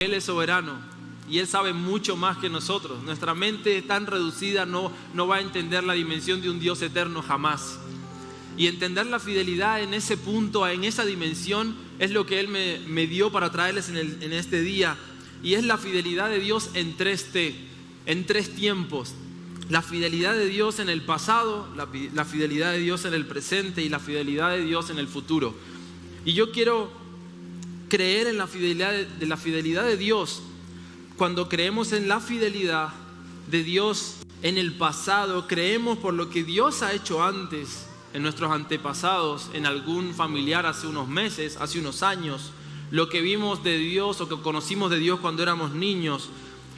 Él es soberano y Él sabe mucho más que nosotros. Nuestra mente tan reducida no va a entender la dimensión de un Dios eterno jamás. Y entender la fidelidad en ese punto, en esa dimensión, es lo que Él me dio para traerles en este día. Y es la fidelidad de Dios en 3T, en 3 tiempos. La fidelidad de Dios en el pasado, la fidelidad de Dios en el presente y la fidelidad de Dios en el futuro. Y yo quiero creer en la fidelidad de Dios. Cuando creemos en la fidelidad de Dios en el pasado, creemos por lo que Dios ha hecho antes, en nuestros antepasados, en algún familiar hace unos meses, hace unos años, lo que vimos de Dios o que conocimos de Dios cuando éramos niños,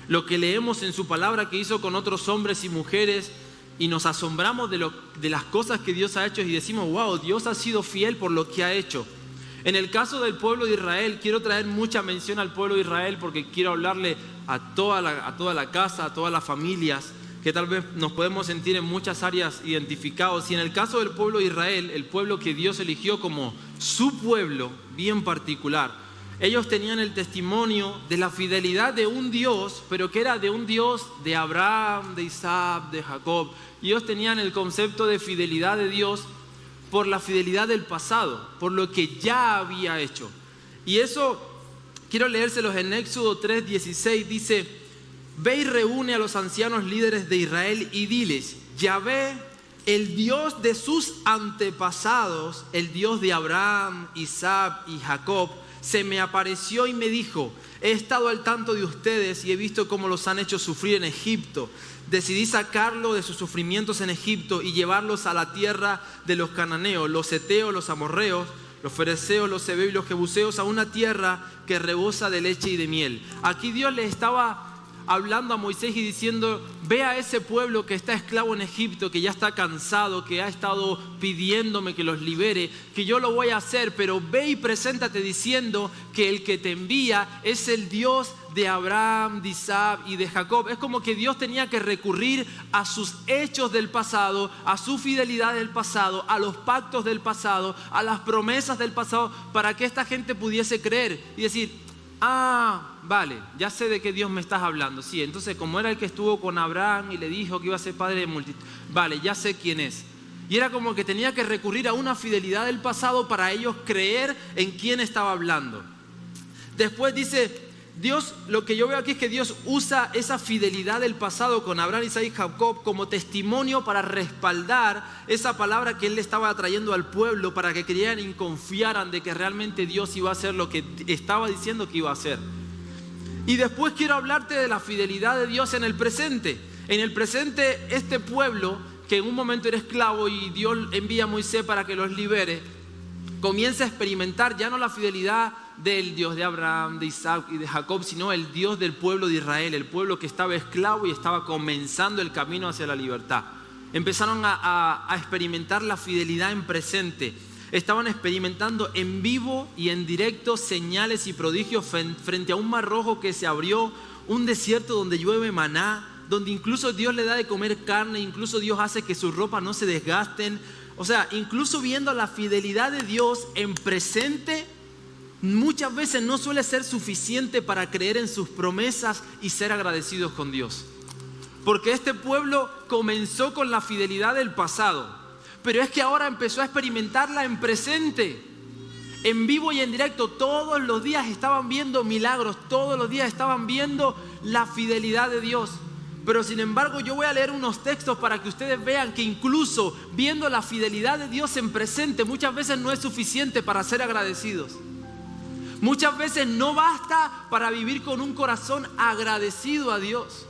lo que leemos en su palabra que hizo con otros hombres y mujeres, y nos asombramos de las cosas que Dios ha hecho y decimos, wow, Dios ha sido fiel por lo que ha hecho. En el caso del pueblo de Israel, quiero traer mucha mención al pueblo de Israel porque quiero hablarle a toda la casa, a todas las familias, que tal vez nos podemos sentir en muchas áreas identificados. Y en el caso del pueblo de Israel, el pueblo que Dios eligió como su pueblo bien particular, ellos tenían el testimonio de la fidelidad de un Dios, pero que era de un Dios de Abraham, de Isaac, de Jacob. Y ellos tenían el concepto de fidelidad de Dios por la fidelidad del pasado, por lo que ya había hecho. Y eso, quiero leérselos en Éxodo 3:16, dice: ve y reúne a los ancianos líderes de Israel y diles, Yahvé, el Dios de sus antepasados, el Dios de Abraham, Isaac y Jacob, se me apareció y me dijo, he estado al tanto de ustedes y he visto cómo los han hecho sufrir en Egipto. Decidí sacarlo de sus sufrimientos en Egipto y llevarlos a la tierra de los cananeos, los heteos, los amorreos, los fereceos, los heveos y los jebuseos, a una tierra que rebosa de leche y de miel. Aquí Dios le estaba hablando a Moisés y diciendo, ve a ese pueblo que está esclavo en Egipto, que ya está cansado, que ha estado pidiéndome que los libere, que yo lo voy a hacer, pero ve y preséntate diciendo que el que te envía es el Dios de Abraham, de Isaac y de Jacob. Es como que Dios tenía que recurrir a sus hechos del pasado, a su fidelidad del pasado, a los pactos del pasado, a las promesas del pasado, para que esta gente pudiese creer y decir, vale, ya sé de qué Dios me estás hablando. Sí, entonces como era el que estuvo con Abraham y le dijo que iba a ser padre de multitud, vale, ya sé quién es. Y era como que tenía que recurrir a una fidelidad del pasado para ellos creer en quién estaba hablando. Después dice Dios, lo que yo veo aquí es que Dios usa esa fidelidad del pasado con Abraham, Isaac y Jacob como testimonio para respaldar esa palabra que Él le estaba trayendo al pueblo, para que creyeran y confiaran de que realmente Dios iba a hacer lo que estaba diciendo que iba a hacer. Y después quiero hablarte de la fidelidad de Dios en el presente. En el presente, este pueblo que en un momento era esclavo y Dios envía a Moisés para que los libere, comienza a experimentar ya no la fidelidad del Dios de Abraham, de Isaac y de Jacob, sino el Dios del pueblo de Israel, el pueblo que estaba esclavo y estaba comenzando el camino hacia la libertad. Empezaron a experimentar la fidelidad en presente. Estaban experimentando en vivo y en directo señales y prodigios frente a un mar rojo que se abrió, un desierto donde llueve maná, donde incluso Dios le da de comer carne, incluso Dios hace que sus ropas no se desgasten. O sea, incluso viendo la fidelidad de Dios en presente, muchas veces no suele ser suficiente para creer en sus promesas y ser agradecidos con Dios. Porque este pueblo comenzó con la fidelidad del pasado, pero es que ahora empezó a experimentarla en presente, en vivo y en directo. Todos los días estaban viendo milagros, todos los días estaban viendo la fidelidad de Dios. Pero sin embargo yo voy a leer unos textos para que ustedes vean que incluso viendo la fidelidad de Dios en presente, muchas veces no es suficiente para ser agradecidos. Muchas veces no basta para vivir con un corazón agradecido a Dios.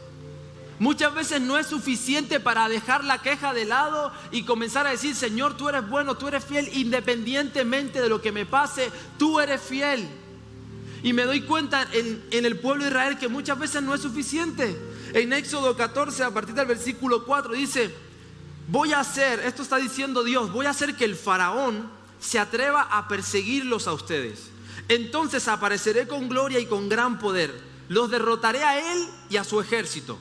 Muchas veces no es suficiente para dejar la queja de lado y comenzar a decir, Señor, tú eres bueno, tú eres fiel, independientemente de lo que me pase, tú eres fiel. Y me doy cuenta en el pueblo de Israel que muchas veces no es suficiente. En Éxodo 14, a partir del versículo 4, dice, voy a hacer, esto está diciendo Dios, voy a hacer que el faraón se atreva a perseguirlos a ustedes. Entonces apareceré con gloria y con gran poder. Los derrotaré a él y a su ejército.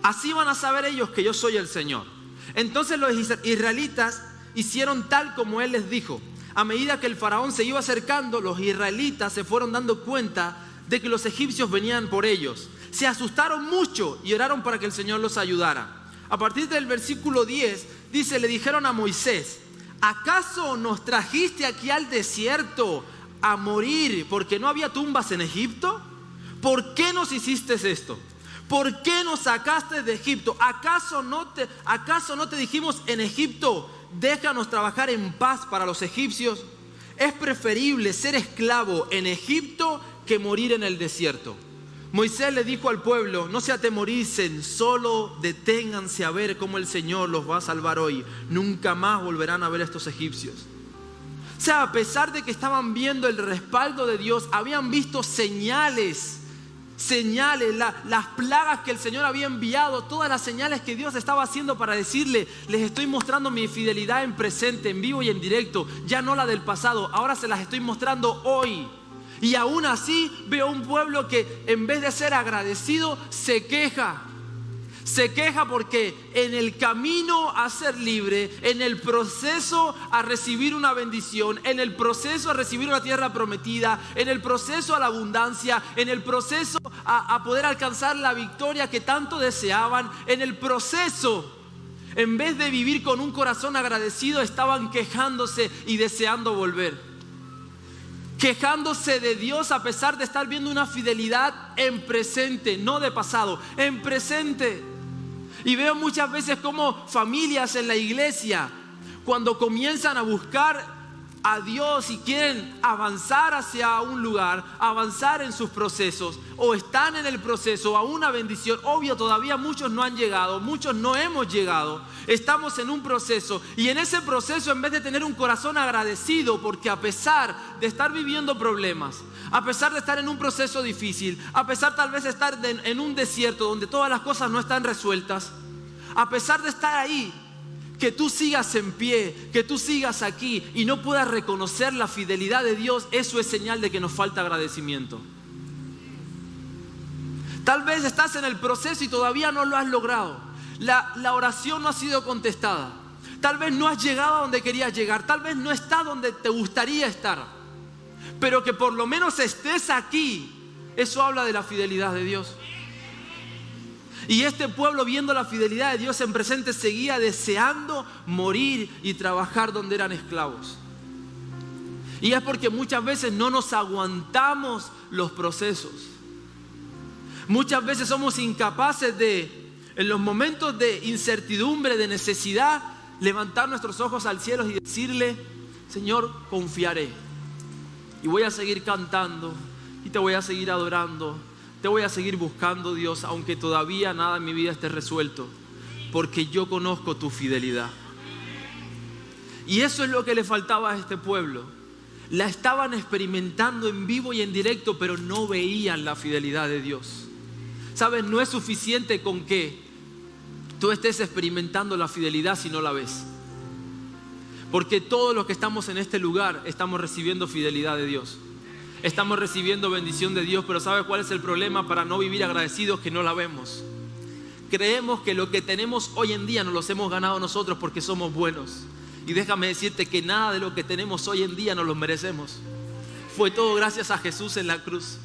Así van a saber ellos que yo soy el Señor. Entonces los israelitas hicieron tal como él les dijo. A medida que el faraón se iba acercando, los israelitas se fueron dando cuenta de que los egipcios venían por ellos. Se asustaron mucho y oraron para que el Señor los ayudara. A partir del versículo 10 dice, le dijeron a Moisés, ¿acaso nos trajiste aquí al desierto a morir porque no había tumbas en Egipto? ¿Por qué nos hiciste esto? ¿Por qué nos sacaste de Egipto? ¿Acaso no te dijimos en Egipto, déjanos trabajar en paz para los egipcios? Es preferible ser esclavo en Egipto que morir en el desierto. Moisés le dijo al pueblo, no se atemoricen, solo deténganse a ver cómo el Señor los va a salvar hoy. Nunca más volverán a ver a estos egipcios. O sea, a pesar de que estaban viendo el respaldo de Dios, habían visto señales, las plagas que el Señor había enviado, todas las señales que Dios estaba haciendo para decirle, les estoy mostrando mi fidelidad en presente, en vivo y en directo, ya no la del pasado, ahora se las estoy mostrando hoy. Y aún así veo un pueblo que en vez de ser agradecido se queja. Se queja porque en el camino a ser libre, en el proceso a recibir una bendición, en el proceso a recibir una tierra prometida, en el proceso a la abundancia, en el proceso a poder alcanzar la victoria que tanto deseaban, en el proceso, en vez de vivir con un corazón agradecido, estaban quejándose y deseando volver. Quejándose de Dios a pesar de estar viendo una fidelidad en presente, no de pasado, en presente. Y veo muchas veces como familias en la iglesia, cuando comienzan a buscar a Dios y quieren avanzar hacia un lugar, avanzar en sus procesos, o están en el proceso a una bendición, obvio todavía muchos no han llegado, muchos no hemos llegado, estamos en un proceso, y en ese proceso en vez de tener un corazón agradecido, porque a pesar de estar viviendo problemas, a pesar de estar en un proceso difícil, a pesar tal vez de estar en un desierto donde todas las cosas no están resueltas, a pesar de estar ahí, que tú sigas en pie, que tú sigas aquí y no puedas reconocer la fidelidad de Dios, eso es señal de que nos falta agradecimiento. Tal vez estás en el proceso y todavía no lo has logrado. La oración no ha sido contestada. Tal vez no has llegado a donde querías llegar. Tal vez no estás donde te gustaría estar. Pero que por lo menos estés aquí, eso habla de la fidelidad de Dios. Y este pueblo, viendo la fidelidad de Dios en presente, seguía deseando morir y trabajar donde eran esclavos. Y es porque muchas veces no nos aguantamos los procesos. Muchas veces somos incapaces de, en los momentos de incertidumbre, de necesidad, levantar nuestros ojos al cielo y decirle, Señor, confiaré. Y voy a seguir cantando y te voy a seguir adorando. Te voy a seguir buscando, Dios, aunque todavía nada en mi vida esté resuelto, porque yo conozco tu fidelidad. Y eso es lo que le faltaba a este pueblo. La estaban experimentando en vivo y en directo, pero no veían la fidelidad de Dios. ¿Sabes? No es suficiente con que tú estés experimentando la fidelidad si no la ves. Porque todos los que estamos en este lugar estamos recibiendo fidelidad de Dios. Estamos recibiendo bendición de Dios, pero ¿sabe cuál es el problema para no vivir agradecidos? Que no la vemos. Creemos que lo que tenemos hoy en día nos los hemos ganado nosotros porque somos buenos. Y déjame decirte que nada de lo que tenemos hoy en día nos lo merecemos. Fue todo gracias a Jesús en la cruz.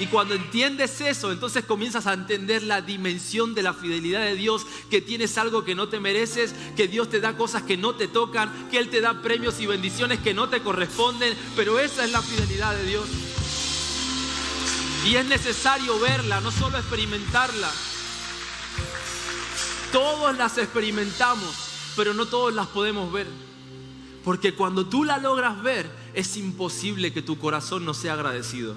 Y cuando entiendes eso, entonces comienzas a entender la dimensión de la fidelidad de Dios, que tienes algo que no te mereces, que Dios te da cosas que no te tocan, que Él te da premios y bendiciones que no te corresponden, pero esa es la fidelidad de Dios. Y es necesario verla, no solo experimentarla. Todos las experimentamos, pero no todos las podemos ver. Porque cuando tú la logras ver, es imposible que tu corazón no sea agradecido.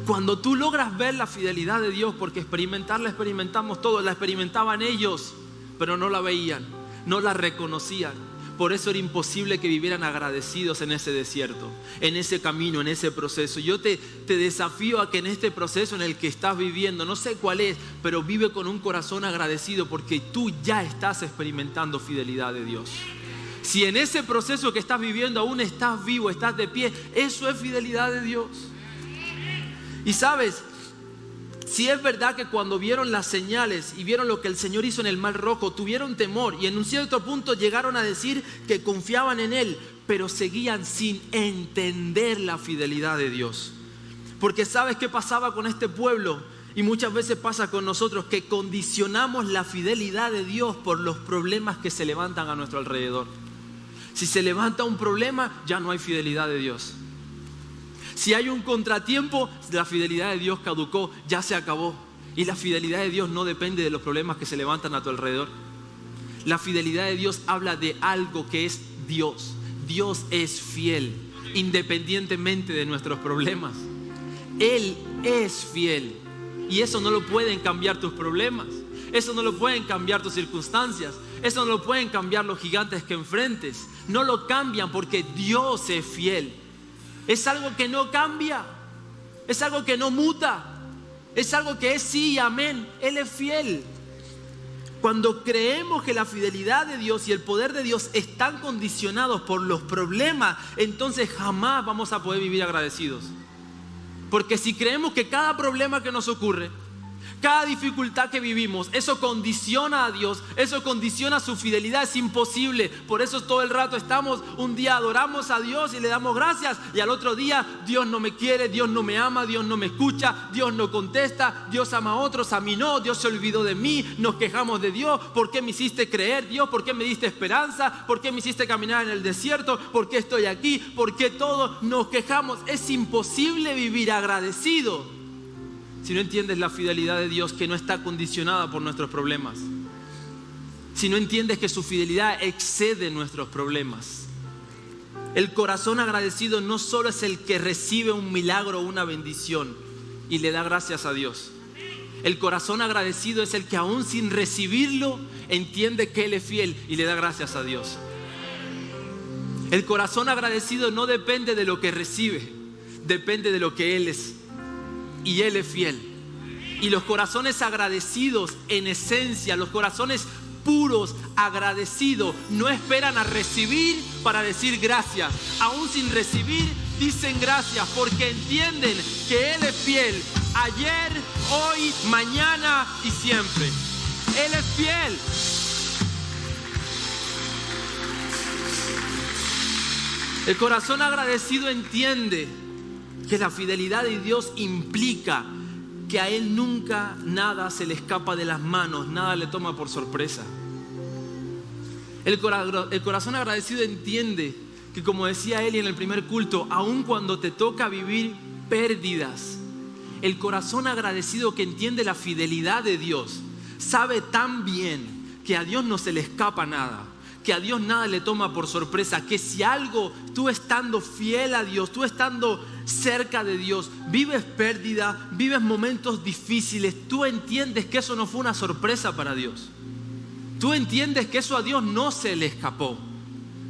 Cuando tú logras ver la fidelidad de Dios, porque experimentarla experimentamos todos, la experimentaban ellos, pero no la veían, no la reconocían. Por eso era imposible que vivieran agradecidos en ese desierto, en ese camino, en ese proceso. Yo te desafío a que en este proceso en el que estás viviendo, no sé cuál es, pero vive con un corazón agradecido porque tú ya estás experimentando fidelidad de Dios. Si en ese proceso que estás viviendo aún estás vivo, estás de pie, eso es fidelidad de Dios. Y sabes, si es verdad que cuando vieron las señales y vieron lo que el Señor hizo en el Mar Rojo, tuvieron temor y en un cierto punto llegaron a decir que confiaban en Él, pero seguían sin entender la fidelidad de Dios. Porque ¿sabes qué pasaba con este pueblo? Y muchas veces pasa con nosotros, que condicionamos la fidelidad de Dios por los problemas que se levantan a nuestro alrededor. Si se levanta un problema, ya no hay fidelidad de Dios. Si hay un contratiempo, la fidelidad de Dios caducó, ya se acabó. Y la fidelidad de Dios no depende de los problemas que se levantan a tu alrededor. La fidelidad de Dios habla de algo que es Dios. Dios es fiel, independientemente de nuestros problemas. Él es fiel. Y eso no lo pueden cambiar tus problemas. Eso no lo pueden cambiar tus circunstancias. Eso no lo pueden cambiar los gigantes que enfrentes. No lo cambian porque Dios es fiel. Es algo que no cambia. Es algo que no muta. Es algo que es sí y amén. Él es fiel. Cuando creemos que la fidelidad de Dios y el poder de Dios están condicionados por los problemas, entonces jamás vamos a poder vivir agradecidos. Porque si creemos que cada problema que nos ocurre, cada dificultad que vivimos, eso condiciona a Dios, eso condiciona su fidelidad, es imposible. Por eso todo el rato estamos, un día adoramos a Dios y le damos gracias, y al otro día Dios no me quiere, Dios no me ama, Dios no me escucha, Dios no contesta, Dios ama a otros, a mí no, Dios se olvidó de mí, nos quejamos de Dios. ¿Por qué me hiciste creer, Dios? ¿Por qué me diste esperanza? ¿Por qué me hiciste caminar en el desierto? ¿Por qué estoy aquí? ¿Por qué todos nos quejamos? Es imposible vivir agradecido si no entiendes la fidelidad de Dios, que no está condicionada por nuestros problemas. Si no entiendes que su fidelidad excede nuestros problemas. El corazón agradecido no solo es el que recibe un milagro o una bendición y le da gracias a Dios. El corazón agradecido es el que aún sin recibirlo entiende que Él es fiel y le da gracias a Dios. El corazón agradecido no depende de lo que recibe, depende de lo que Él es. Y Él es fiel. Y los corazones agradecidos, en esencia, los corazones puros, agradecidos, no esperan a recibir para decir gracias. Aún sin recibir, dicen gracias porque entienden que Él es fiel. Ayer, hoy, mañana y siempre. Él es fiel. El corazón agradecido entiende que la fidelidad de Dios implica que a Él nunca nada se le escapa de las manos, nada le toma por sorpresa. El corazón agradecido entiende que, como decía Eli en el primer culto, aun cuando te toca vivir pérdidas, el corazón agradecido que entiende la fidelidad de Dios sabe tan bien que a Dios no se le escapa nada, que a Dios nada le toma por sorpresa, que si algo, tú estando fiel a Dios, tú estando cerca de Dios, vives pérdida, vives momentos difíciles, tú entiendes que eso no fue una sorpresa para Dios. Tú entiendes que eso a Dios no se le escapó.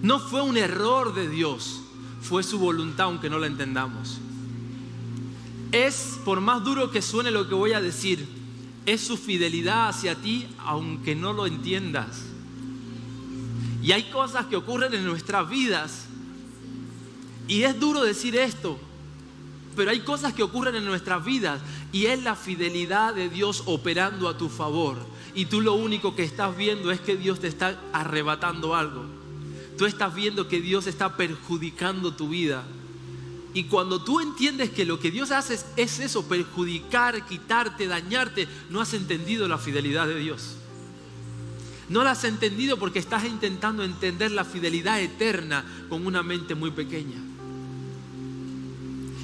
No fue un error de Dios, fue su voluntad, aunque no la entendamos. Es, por más duro que suene lo que voy a decir, es su fidelidad hacia ti, aunque no lo entiendas. Y hay cosas que ocurren en nuestras vidas, y es duro decir esto, pero hay cosas que ocurren en nuestras vidas y es la fidelidad de Dios operando a tu favor. Y tú lo único que estás viendo es que Dios te está arrebatando algo. Tú estás viendo que Dios está perjudicando tu vida. Y cuando tú entiendes que lo que Dios hace es eso, perjudicar, quitarte, dañarte, no has entendido la fidelidad de Dios. No la has entendido porque estás intentando entender la fidelidad eterna con una mente muy pequeña.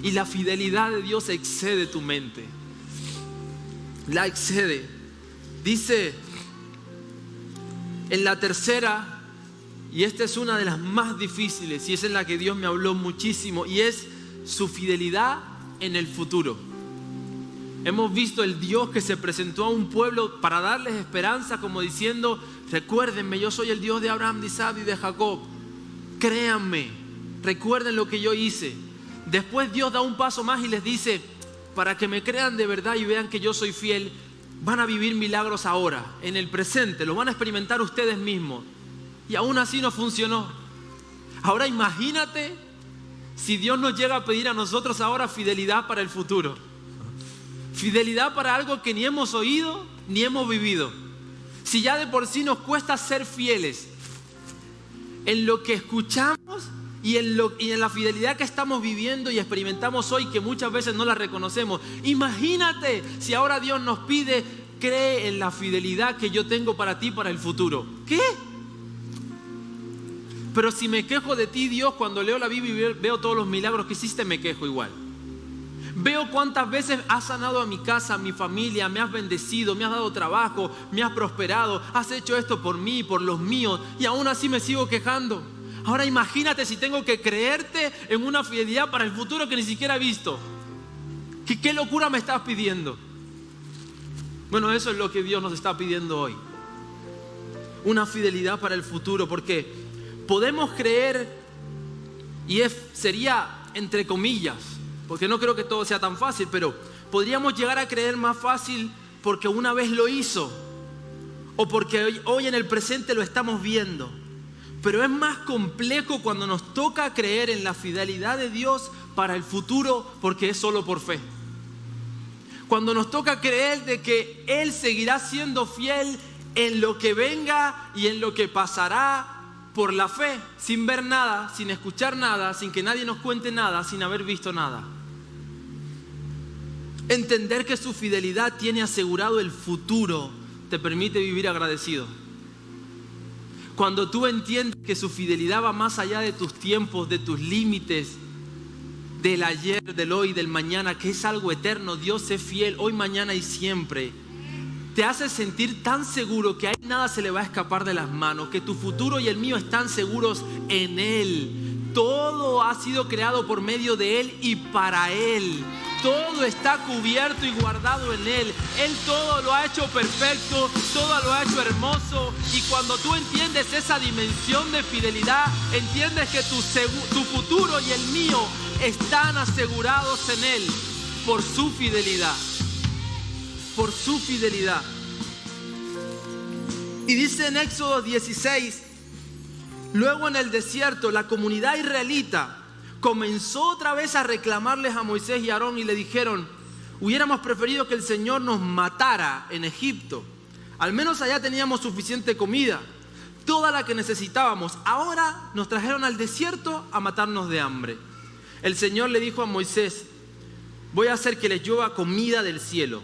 Y la fidelidad de Dios excede tu mente. La excede. Dice en la tercera, y esta es una de las más difíciles, y es en la que Dios me habló muchísimo, y es su fidelidad en el futuro. Hemos visto el Dios que se presentó a un pueblo para darles esperanza, como diciendo: recuérdenme, yo soy el Dios de Abraham, de Isaac y de Jacob. Créanme, recuerden lo que yo hice. Después Dios da un paso más y les dice: para que me crean de verdad y vean que yo soy fiel, van a vivir milagros ahora, en el presente, lo van a experimentar ustedes mismos. Y aún así no funcionó. Ahora imagínate si Dios nos llega a pedir a nosotros ahora fidelidad para el futuro. Fidelidad para algo que ni hemos oído ni hemos vivido. Si ya de por sí nos cuesta ser fieles en lo que escuchamos y en la fidelidad que estamos viviendo y experimentamos hoy, que muchas veces no la reconocemos. Imagínate si ahora Dios nos pide: cree en la fidelidad que yo tengo para ti, para el futuro. ¿Qué? Pero si me quejo de ti, Dios, cuando leo la Biblia y veo todos los milagros que hiciste, me quejo igual. Veo cuántas veces has sanado a mi casa, a mi familia, me has bendecido, me has dado trabajo, me has prosperado, has hecho esto por mí, por los míos, y aún así me sigo quejando. Ahora imagínate si tengo que creerte en una fidelidad para el futuro que ni siquiera he visto. ¿Qué locura me estás pidiendo? Bueno, eso es lo que Dios nos está pidiendo hoy. Una fidelidad para el futuro, porque podemos creer, y sería entre comillas, porque no creo que todo sea tan fácil, pero podríamos llegar a creer más fácil porque una vez lo hizo, o porque hoy en el presente lo estamos viendo. Pero es más complejo cuando nos toca creer en la fidelidad de Dios para el futuro, porque es solo por fe. Cuando nos toca creer de que Él seguirá siendo fiel en lo que venga y en lo que pasará por la fe, sin ver nada, sin escuchar nada, sin que nadie nos cuente nada, sin haber visto nada. Entender que su fidelidad tiene asegurado el futuro te permite vivir agradecido. Cuando tú entiendes que su fidelidad va más allá de tus tiempos, de tus límites, del ayer, del hoy, del mañana, que es algo eterno. Dios es fiel hoy, mañana y siempre. Te hace sentir tan seguro que a Él nada se le va a escapar de las manos, que tu futuro y el mío están seguros en Él. Todo ha sido creado por medio de Él y para Él. Todo está cubierto y guardado en Él. Él todo lo ha hecho perfecto, todo lo ha hecho hermoso. Y cuando tú entiendes esa dimensión de fidelidad, entiendes que tu futuro y el mío están asegurados en Él por su fidelidad. Por su fidelidad. Y dice en Éxodo 16, luego en el desierto la comunidad israelita comenzó otra vez a reclamarles a Moisés y a Aarón y le dijeron: hubiéramos preferido que el Señor nos matara en Egipto. Al menos allá teníamos suficiente comida, toda la que necesitábamos. Ahora nos trajeron al desierto a matarnos de hambre. El Señor le dijo a Moisés: voy a hacer que les llueva comida del cielo.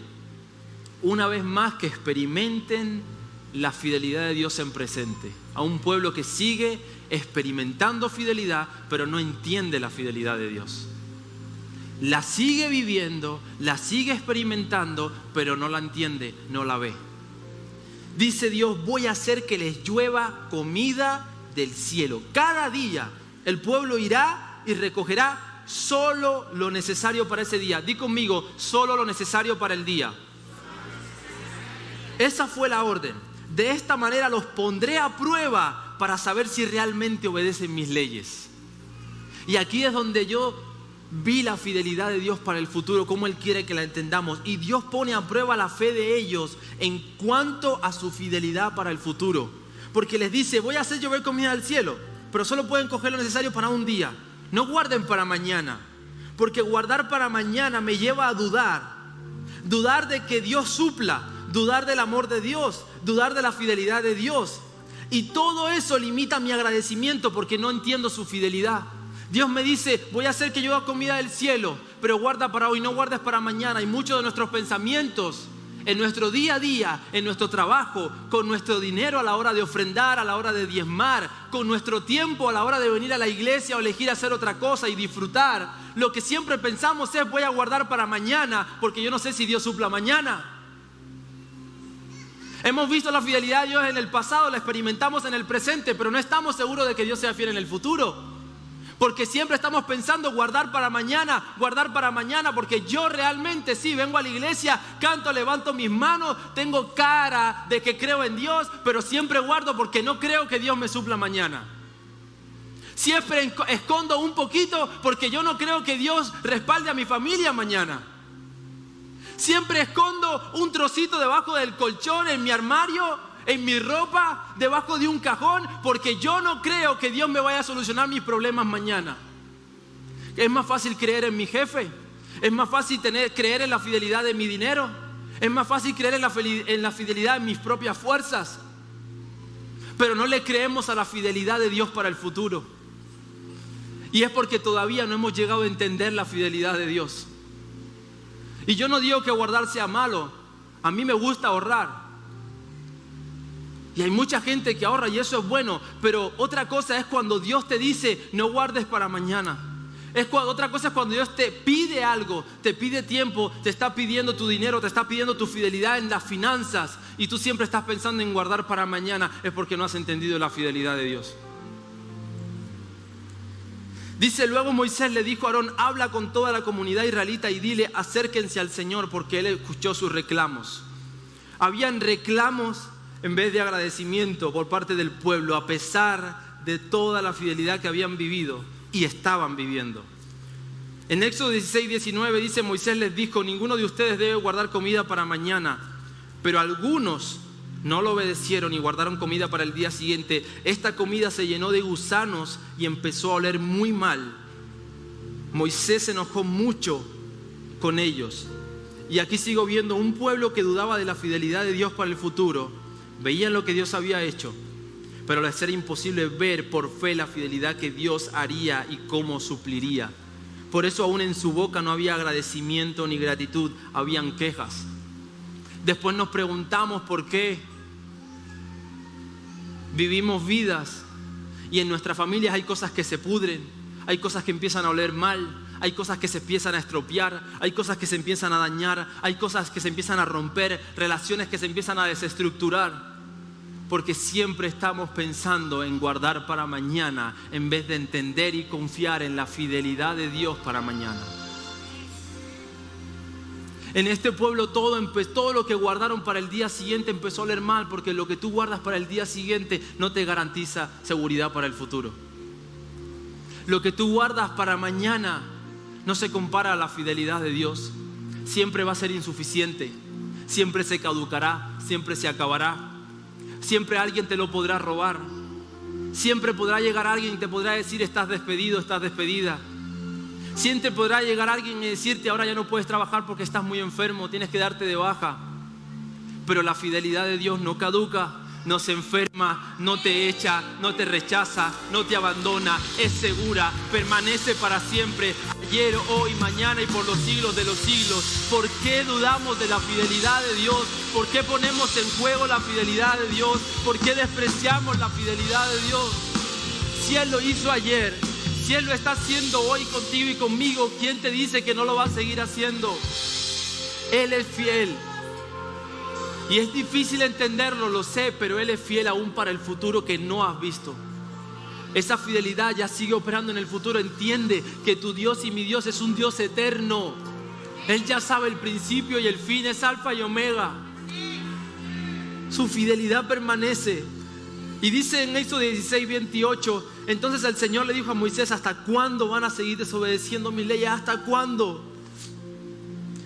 Una vez más que experimenten la fidelidad de Dios en presente. A un pueblo que sigue experimentando fidelidad, pero no entiende la fidelidad de Dios. La sigue viviendo, la sigue experimentando, pero no la entiende, no la ve. Dice Dios: voy a hacer que les llueva comida del cielo. Cada día el pueblo irá y recogerá solo lo necesario para ese día. Di conmigo: solo lo necesario para el día. Esa fue la orden. De esta manera los pondré a prueba para saber si realmente obedecen mis leyes. Y aquí es donde yo vi la fidelidad de Dios para el futuro, cómo Él quiere que la entendamos. Y Dios pone a prueba la fe de ellos en cuanto a su fidelidad para el futuro. Porque les dice: voy a hacer llover comida del cielo, pero solo pueden coger lo necesario para un día. No guarden para mañana, porque guardar para mañana me lleva a dudar. Dudar de que Dios supla, dudar del amor de Dios, dudar de la fidelidad de Dios. Y todo eso limita mi agradecimiento porque no entiendo su fidelidad. Dios me dice: voy a hacer que llueva comida del cielo, pero guarda para hoy, no guardes para mañana. Y muchos de nuestros pensamientos en nuestro día a día, en nuestro trabajo, con nuestro dinero a la hora de ofrendar, a la hora de diezmar, con nuestro tiempo a la hora de venir a la iglesia o elegir hacer otra cosa y disfrutar, lo que siempre pensamos es: voy a guardar para mañana porque yo no sé si Dios supla mañana. Hemos visto la fidelidad de Dios en el pasado, la experimentamos en el presente, pero no estamos seguros de que Dios sea fiel en el futuro. Porque siempre estamos pensando guardar para mañana, porque yo realmente sí vengo a la iglesia, canto, levanto mis manos, tengo cara de que creo en Dios, pero siempre guardo porque no creo que Dios me supla mañana. Siempre escondo un poquito porque yo no creo que Dios respalde a mi familia mañana. Siempre escondo un trocito debajo del colchón, en mi armario, en mi ropa, debajo de un cajón, porque yo no creo que Dios me vaya a solucionar mis problemas mañana. Es más fácil creer en mi jefe, es más fácil creer en la fidelidad de mi dinero, es más fácil creer en la fidelidad de mis propias fuerzas, pero no le creemos a la fidelidad de Dios para el futuro. Y es porque todavía no hemos llegado a entender la fidelidad de Dios. Y yo no digo que guardar sea malo. A mí me gusta ahorrar. Y hay mucha gente que ahorra y eso es bueno. Pero otra cosa es cuando Dios te dice, no guardes para mañana. Otra cosa es cuando Dios te pide algo, te pide tiempo, te está pidiendo tu dinero, te está pidiendo tu fidelidad en las finanzas. Y tú siempre estás pensando en guardar para mañana. Es porque no has entendido la fidelidad de Dios. Dice, luego Moisés le dijo a Aarón, habla con toda la comunidad israelita y dile, acérquense al Señor, porque Él escuchó sus reclamos. Habían reclamos en vez de agradecimiento por parte del pueblo, a pesar de toda la fidelidad que habían vivido y estaban viviendo. En Éxodo 16:19 dice, Moisés les dijo, ninguno de ustedes debe guardar comida para mañana, pero algunos no lo obedecieron y guardaron comida para el día siguiente. Esta comida se llenó de gusanos y empezó a oler muy mal. Moisés se enojó mucho con ellos. Y aquí sigo viendo un pueblo que dudaba de la fidelidad de Dios para el futuro. Veían lo que Dios había hecho, pero les era imposible ver por fe la fidelidad que Dios haría y cómo supliría. Por eso aún en su boca no había agradecimiento ni gratitud, habían quejas. Después nos preguntamos por qué vivimos vidas y en nuestras familias hay cosas que se pudren, hay cosas que empiezan a oler mal, hay cosas que se empiezan a estropear, hay cosas que se empiezan a dañar, hay cosas que se empiezan a romper, relaciones que se empiezan a desestructurar, porque siempre estamos pensando en guardar para mañana en vez de entender y confiar en la fidelidad de Dios para mañana. En este pueblo todo lo que guardaron para el día siguiente empezó a oler mal, porque lo que tú guardas para el día siguiente no te garantiza seguridad para el futuro. Lo que tú guardas para mañana no se compara a la fidelidad de Dios. Siempre va a ser insuficiente, siempre se caducará, siempre se acabará. Siempre alguien te lo podrá robar. Siempre podrá llegar alguien y te podrá decir, estás despedido, estás despedida. Siempre podrá llegar alguien y decirte, ahora ya no puedes trabajar porque estás muy enfermo, tienes que darte de baja. Pero la fidelidad de Dios no caduca, no se enferma, no te echa, no te rechaza, no te abandona, es segura, permanece para siempre, ayer, hoy, mañana y por los siglos de los siglos. ¿Por qué dudamos de la fidelidad de Dios? ¿Por qué ponemos en juego la fidelidad de Dios? ¿Por qué despreciamos la fidelidad de Dios? Si Él lo hizo ayer, si Él lo está haciendo hoy contigo y conmigo, ¿quién te dice que no lo va a seguir haciendo? Él es fiel. Y es difícil entenderlo, lo sé, pero Él es fiel aún para el futuro que no has visto. Esa fidelidad ya sigue operando en el futuro. Entiende que tu Dios y mi Dios es un Dios eterno. Él ya sabe el principio y el fin, es alfa y omega. Su fidelidad permanece. Y dice en Éxodo 16:28, entonces el Señor le dijo a Moisés, ¿hasta cuándo van a seguir desobedeciendo mis leyes? ¿Hasta cuándo?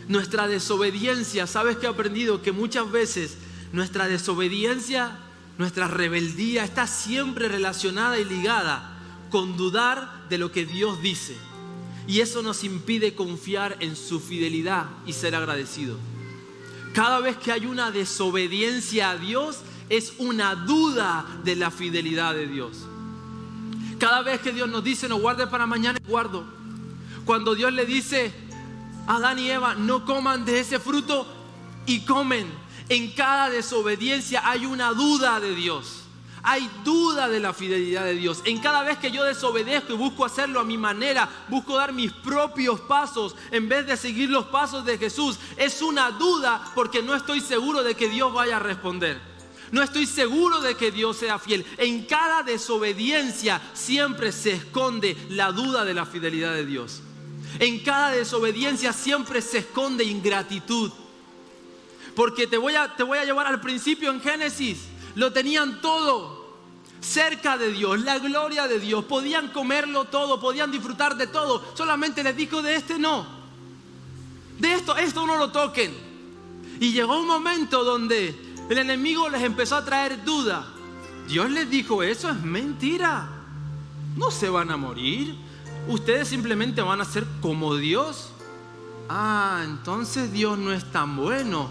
Nuestra desobediencia, ¿sabes qué he aprendido? Que muchas veces nuestra desobediencia, nuestra rebeldía está siempre relacionada y ligada con dudar de lo que Dios dice. Y eso nos impide confiar en su fidelidad y ser agradecidos. Cada vez que hay una desobediencia a Dios, es una duda de la fidelidad de Dios. Cada vez que Dios nos dice, no guarde para mañana, guardo. Cuando Dios le dice a Adán y Eva, no coman de ese fruto, y comen. En cada desobediencia hay una duda de Dios. Hay duda de la fidelidad de Dios. En cada vez que yo desobedezco y busco hacerlo a mi manera, busco dar mis propios pasos en vez de seguir los pasos de Jesús, es una duda porque no estoy seguro de que Dios vaya a responder. No estoy seguro de que Dios sea fiel. En cada desobediencia siempre se esconde la duda de la fidelidad de Dios. En cada desobediencia siempre se esconde ingratitud. Porque te voy a llevar al principio en Génesis. Lo tenían todo cerca de Dios, la gloria de Dios. Podían comerlo todo, podían disfrutar de todo. Solamente les dijo, de este no. De esto no lo toquen. Y llegó un momento donde el enemigo les empezó a traer duda. Dios les dijo, eso es mentira. No se van a morir. Ustedes simplemente van a ser como Dios. Entonces Dios no es tan bueno.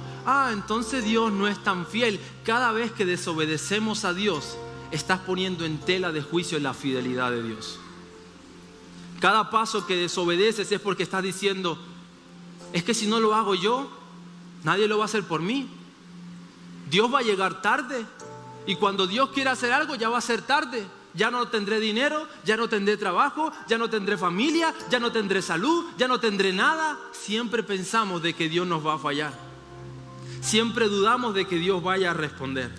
Entonces Dios no es tan fiel. Cada vez que desobedecemos a Dios, estás poniendo en tela de juicio la fidelidad de Dios. Cada paso que desobedeces es porque estás diciendo, es que si no lo hago yo, nadie lo va a hacer por mí. Dios va a llegar tarde. Y cuando Dios quiera hacer algo, ya va a ser tarde. Ya no tendré dinero, ya no tendré trabajo, ya no tendré familia, ya no tendré salud, ya no tendré nada. Siempre pensamos de que Dios nos va a fallar. Siempre dudamos de que Dios vaya a responder.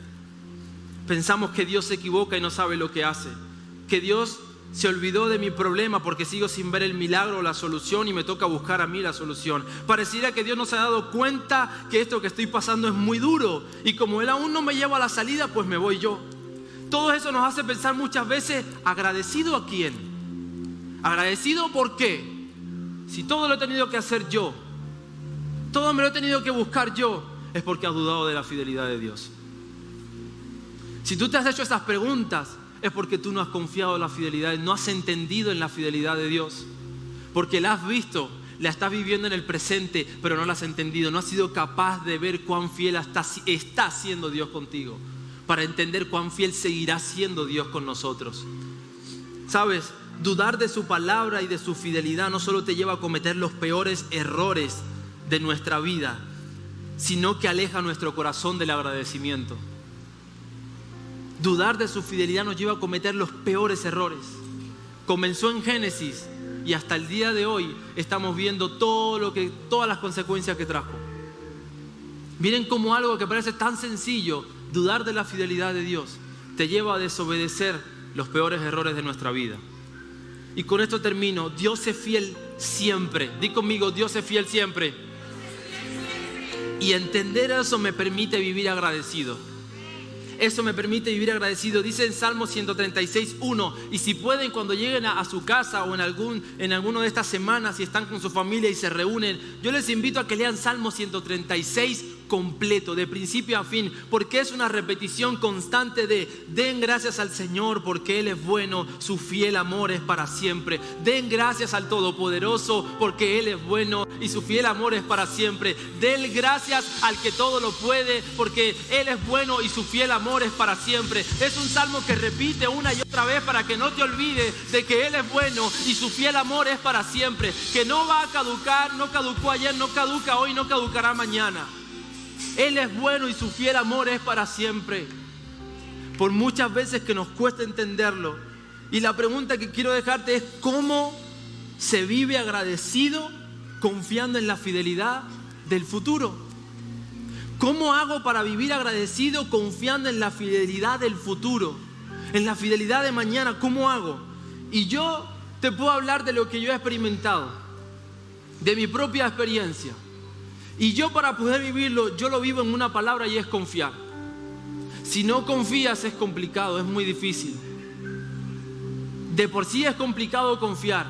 Pensamos que Dios se equivoca y no sabe lo que hace. Que Dios se olvidó de mi problema porque sigo sin ver el milagro o la solución y me toca buscar a mí la solución. Pareciera que Dios no se ha dado cuenta que esto que estoy pasando es muy duro. Y como Él aún no me lleva a la salida, pues me voy yo. Todo eso nos hace pensar muchas veces, ¿agradecido a quién? ¿Agradecido por qué? Si todo lo he tenido que hacer yo, todo me lo he tenido que buscar yo, es porque has dudado de la fidelidad de Dios. Si tú te has hecho esas preguntas, es porque tú no has confiado en la fidelidad, no has entendido en la fidelidad de Dios. Porque la has visto, la estás viviendo en el presente, pero no la has entendido. No has sido capaz de ver cuán fiel está siendo Dios contigo, para entender cuán fiel seguirá siendo Dios con nosotros. ¿Sabes? Dudar de su palabra y de su fidelidad no solo te lleva a cometer los peores errores de nuestra vida, sino que aleja nuestro corazón del agradecimiento. Dudar de su fidelidad nos lleva a cometer los peores errores. Comenzó en Génesis y hasta el día de hoy estamos viendo todas las consecuencias que trajo. Miren cómo algo que parece tan sencillo, dudar de la fidelidad de Dios, te lleva a desobedecer los peores errores de nuestra vida. Y con esto termino. Dios es fiel siempre. Di conmigo, Dios es fiel siempre. Y entender eso me permite vivir agradecido. Eso me permite vivir agradecido. Dice en Salmo 136:1. Y si pueden, cuando lleguen a su casa o en alguno de estas semanas, si están con su familia y se reúnen, yo les invito a que lean Salmo 136 completo, de principio a fin, porque es una repetición constante de den gracias al Señor porque Él es bueno, su fiel amor es para siempre. Den gracias al Todopoderoso porque Él es bueno y su fiel amor es para siempre. Den gracias al que todo lo puede porque Él es bueno y su fiel amor es para siempre. Es un salmo que repite una y otra vez para que no te olvides de que Él es bueno y su fiel amor es para siempre, que no va a caducar, no caducó ayer, no caduca hoy, no caducará mañana. Él es bueno y su fiel amor es para siempre. Por muchas veces que nos cuesta entenderlo. Y la pregunta que quiero dejarte es: ¿cómo se vive agradecido confiando en la fidelidad del futuro? ¿Cómo hago para vivir agradecido confiando en la fidelidad del futuro? En la fidelidad de mañana, ¿cómo hago? Y yo te puedo hablar de lo que yo he experimentado, de mi propia experiencia. Y yo, para poder vivirlo, yo lo vivo en una palabra y es confiar. Si no confías es complicado, es muy difícil. De por sí es complicado confiar,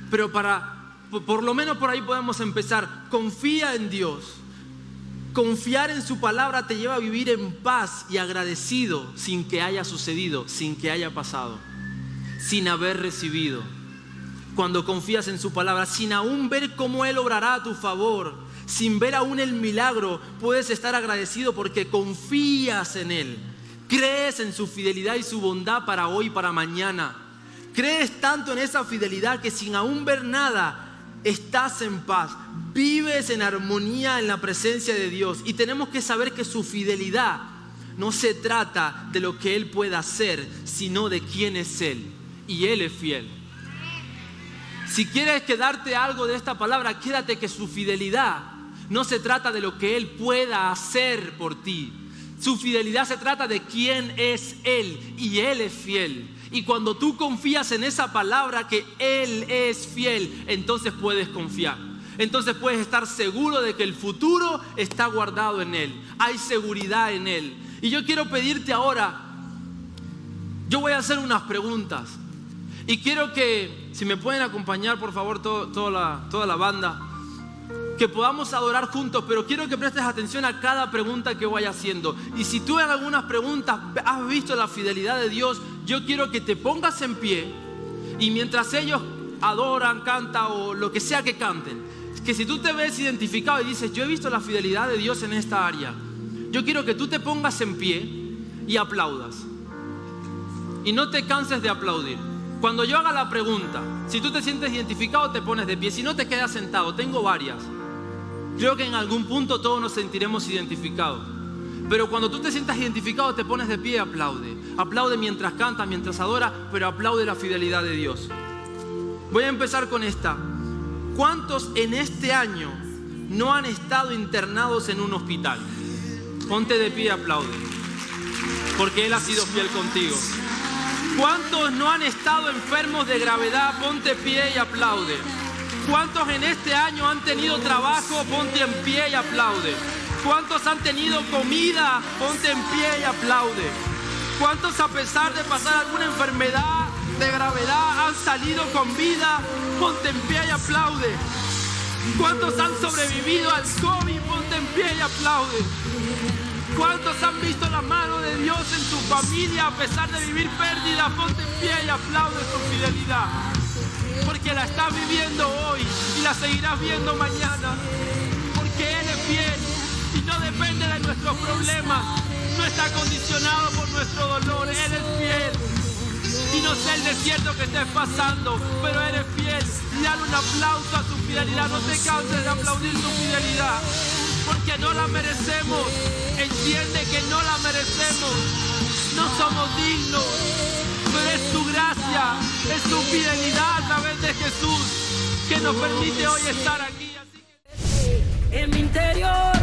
pero por lo menos por ahí podemos empezar. Confía en Dios. Confiar en su palabra te lleva a vivir en paz y agradecido sin que haya sucedido, sin que haya pasado, sin haber recibido. Cuando confías en su palabra, sin aún ver cómo Él obrará a tu favor, sin ver aún el milagro, puedes estar agradecido porque confías en Él. Crees en su fidelidad y su bondad para hoy y para mañana. Crees tanto en esa fidelidad que sin aún ver nada, estás en paz. Vives en armonía en la presencia de Dios. Y tenemos que saber que su fidelidad no se trata de lo que Él pueda hacer, sino de quién es Él. Y Él es fiel. Si quieres quedarte algo de esta palabra, quédate que su fidelidad no se trata de lo que Él pueda hacer por ti. Su fidelidad se trata de quién es Él, y Él es fiel. Y cuando tú confías en esa palabra que Él es fiel, entonces puedes confiar. Entonces puedes estar seguro de que el futuro está guardado en Él. Hay seguridad en Él. Y yo quiero pedirte ahora, yo voy a hacer unas preguntas. Y quiero que, si me pueden acompañar por favor toda la banda, que podamos adorar juntos, pero quiero que prestes atención a cada pregunta que vaya haciendo. Y si tú en algunas preguntas has visto la fidelidad de Dios, yo quiero que te pongas en pie y mientras ellos adoran, cantan o lo que sea que canten, que si tú te ves identificado y dices, yo he visto la fidelidad de Dios en esta área, yo quiero que tú te pongas en pie y aplaudas. Y no te canses de aplaudir. Cuando yo haga la pregunta, si tú te sientes identificado, te pones de pie. Si no, te quedas sentado. Tengo varias. Creo que en algún punto todos nos sentiremos identificados. Pero cuando tú te sientas identificado, te pones de pie y aplaude. Aplaude mientras canta, mientras adora, pero aplaude la fidelidad de Dios. Voy a empezar con esta. ¿Cuántos en este año no han estado internados en un hospital? Ponte de pie y aplaude, porque Él ha sido fiel contigo. ¿Cuántos no han estado enfermos de gravedad? Ponte de pie y aplaude. ¿Cuántos en este año han tenido trabajo? Ponte en pie y aplaude. ¿Cuántos han tenido comida? Ponte en pie y aplaude. ¿Cuántos, a pesar de pasar alguna enfermedad de gravedad, han salido con vida? Ponte en pie y aplaude. ¿Cuántos han sobrevivido al COVID? Ponte en pie y aplaude. ¿Cuántos han visto la mano de Dios en su familia a pesar de vivir pérdida? Ponte en pie y aplaude su fidelidad. Porque la estás viviendo hoy y la seguirás viendo mañana. Porque Él es fiel y no depende de nuestros problemas. No está condicionado por nuestro dolor. Él es fiel. Y no sé el desierto que estés pasando, pero eres fiel. Y dale un aplauso a su fidelidad. No te canses de aplaudir su fidelidad, porque no la merecemos. Entiende que no la merecemos. No somos dignos, pero es tu gracia, es tu fidelidad a través de Jesús que nos permite hoy estar aquí. Así que... en mi interior